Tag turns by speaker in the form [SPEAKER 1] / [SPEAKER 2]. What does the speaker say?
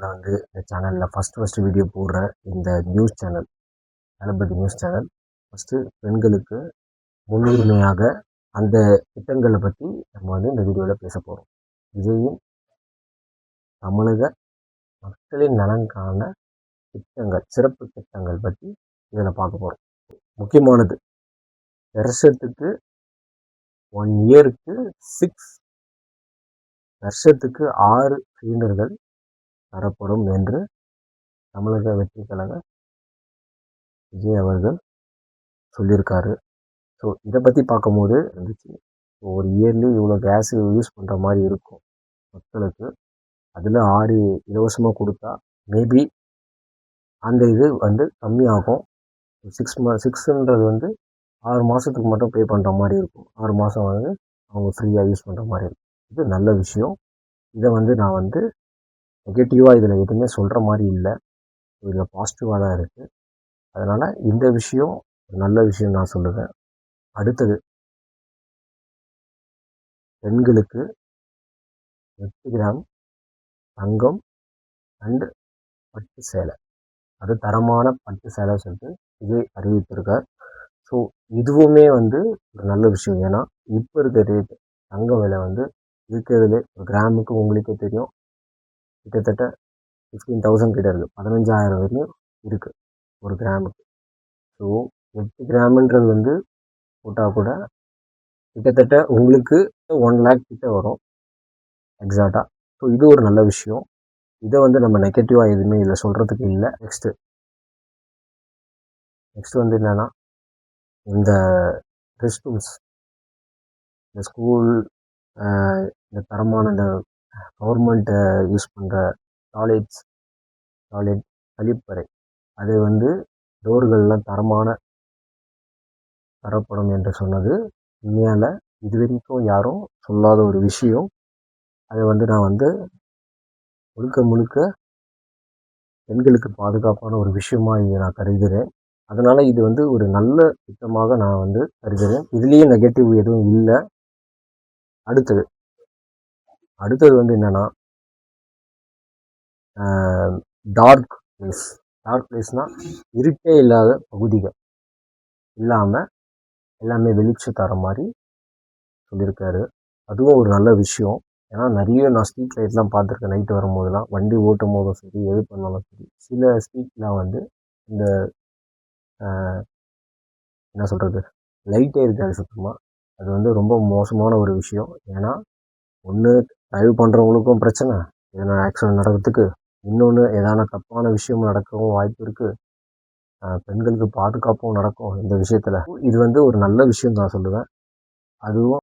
[SPEAKER 1] இதில் வந்து இந்த சேனலில் ஃபஸ்ட்டு வீடியோ போடுற இந்த நியூஸ் சேனல் தளபதி நியூஸ் சேனல் ஃபஸ்ட்டு பெண்களுக்கு முன்னுரிமையாக அந்த திட்டங்களை பற்றி நம்ம வந்து இந்த வீடியோவில் பேச போகிறோம். விஜயின் தமிழக மக்களின் நலனுக்கான திட்டங்கள், சிறப்பு திட்டங்கள் பற்றி இதில் பார்க்க போகிறோம். முக்கியமானது, வருஷத்துக்கு 1 இயருக்கு 6 சிலிண்டர்கள் தரப்படும் என்று தமிழக வெற்றி கழக விஜய் அவர்கள் சொல்லியிருக்காரு. ஸோ இதை பற்றி பார்க்கும்போது இருந்துச்சு, ஒரு இயர்லி இவ்வளோ கேஸ் யூஸ் பண்ணுற மாதிரி இருக்கும் மக்களுக்கு, அதில் 6 இலவசமாக கொடுத்தா மேபி அந்த இது வந்து கம்மியாகும். 6ன்றது வந்து 6 மாதத்துக்கு மட்டும் பே பண்ணுற மாதிரி இருக்கும். 6 மாதம் வந்து அவங்க ஃப்ரீயாக யூஸ் பண்ணுற மாதிரி இருக்கும். இது நல்ல விஷயம். இதை வந்து நான் வந்து நெகட்டிவாக இதில் எதுவுமே சொல்கிற மாதிரி இல்லை, இதில் பாசிட்டிவாக தான் இருக்குது. அதனால் இந்த விஷயம் நல்ல விஷயம் நான் சொல்லுவேன். அடுத்தது, பெண்களுக்கு 8 கிராம் தங்கம் அண்டு பட்டு சேலை, அது தரமான பட்டு சேலை சொல்லிட்டு விஜய் அறிவித்திருக்கார். ஸோ இதுவுமே வந்து ஒரு நல்ல விஷயம். ஏன்னா இப்போ இருக்க ரேட்டு தங்க விலை வந்து இருக்கிறதுலே ஒரு கிராமுக்கு உங்களுக்கே தெரியும், கிட்டத்தட்ட 15,000 கிட்ட இருக்குது, 15,000 வரையும் இருக்குது ஒரு கிராமுக்கு. ஸோ 8 கிராமுன்றது வந்து போட்டால் கூட கிட்டத்தட்ட உங்களுக்கு 1 lakh கிட்ட வரும் எக்ஸாக்டாக. ஸோ இது ஒரு நல்ல விஷயம். இதை வந்து நம்ம நெகட்டிவாக எதுவுமே இதில் சொல்கிறதுக்கு இல்லை. நெக்ஸ்ட் வந்து என்னென்னா, இந்த ரெஸ்ட் ரூம்ஸ், இந்த ஸ்கூல், இந்த தரமான இந்த கவர்மெண்ட்டை யூஸ் பண்ணுற டாய்லெட் கழிப்பறை, அது வந்து டோர்கள்லாம் தரப்படும் என்று சொன்னது உண்மையால் இது வரைக்கும் யாரும் சொல்லாத ஒரு விஷயம். அதை வந்து நான் வந்து முழுக்க பெண்களுக்கு பாதுகாப்பான ஒரு விஷயமாக இதை நான் கருதுகிறேன். அதனால் இது வந்து ஒரு நல்ல திட்டமாக நான் வந்து கருதுகிறேன். இதுலேயே நெகட்டிவ் எதுவும் இல்லை. அடுத்தது வந்து என்னென்னா, டார்க் பிளேஸ்னால் இருட்டே இல்லாத பகுதிகள் இல்லாமல் எல்லாமே வெளிச்சம் தர மாதிரி சொல்லியிருக்காரு. அதுவும் ஒரு நல்ல விஷயம். ஏன்னா நிறைய நான் ஸ்ட்ரீட் லைட்லாம் பார்த்துருக்கேன். நைட்டு வரும்போதெல்லாம், வண்டி ஓட்டும் போதும் சரி, எது பண்ணாலும் சரி, சில ஸ்ட்ரீட்லாம் வந்து இந்த என்ன சொல்கிறது, லைட்டே இருக்காது சுத்தமாக. அது வந்து ரொம்ப மோசமான ஒரு விஷயம். ஏன்னா ஒன்று, டிரைவ் பண்ணுறவங்களுக்கும் பிரச்சனை, எதனா ஆக்சிடென்ட் நடக்கிறதுக்கு, இன்னொன்று எதனா தப்பான விஷயம் நடக்கவும் வாய்ப்பு இருக்குது, பெண்களுக்கு பாதுகாப்பும் நடக்கும் இந்த விஷயத்தில். இது வந்து ஒரு நல்ல விஷயம் தான் சொல்லுவேன். அதுவும்